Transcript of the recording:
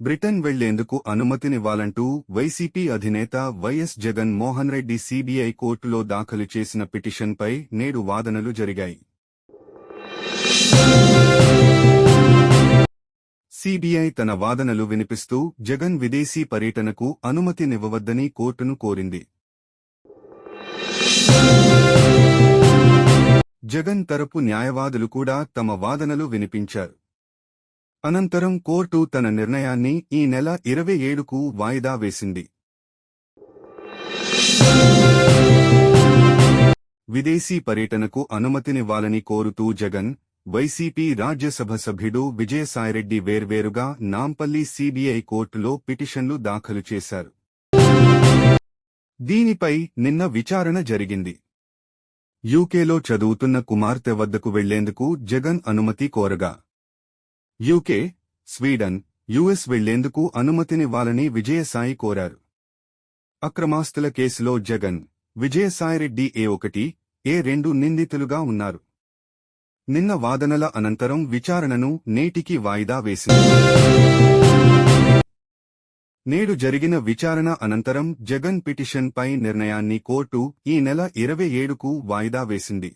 Britain వెళ్లేందుకు అనుమతినివ్వాలంటూ YCP అధినేత YS Jagan Mohan Reddy CBI కోర్టులో దాఖలు చేసిన పిటిషన్పై నేడు వాదనలు జరిగాయి. సీబీఐ తన వాదనలు వినిపిస్తూ జగన్ విదేశీ పర్యటనకు అనుమతినివ్వవద్దని కోర్టును కోరింది. జగన్ తరపు న్యాయవాదులు కూడా తమ వాదనలు వినిపించారు. అనంతరం కోర్టు తన నిర్ణయాన్ని ఈ నెల 27కు వాయిదా వేసింది. విదేశీ పర్యటనకు అనుమతినివ్వాలని కోరుతూ జగన్, వైసీపీ రాజ్యసభ సభ్యుడు విజయసాయిరెడ్డి వేర్వేరుగా నాంపల్లి సీబీఐ కోర్టులో పిటిషన్లు దాఖలు చేశారు. దీనిపై నిన్న విచారణ జరిగింది. యూకేలో చదువుతున్న కుమార్తె వద్దకు వెళ్లేందుకు జగన్ అనుమతి కోరగా, యూకే, స్వీడన్, యుఎస్ వెళ్లేందుకు అనుమతినివ్వాలని విజయసాయి కోరారు. అక్రమాస్తుల కేసులో జగన్, విజయసాయిరెడ్డి ఏ1, ఏ2 నిందితులుగా ఉన్నారు. నిన్న వాదనల అనంతరం విచారణను నేటికి వాయిదా వేసింది. నేడు జరిగిన విచారణ అనంతరం జగన్ పిటిషన్పై నిర్ణయాన్ని కోర్టు ఈ నెల 27కు వాయిదా వేసింది.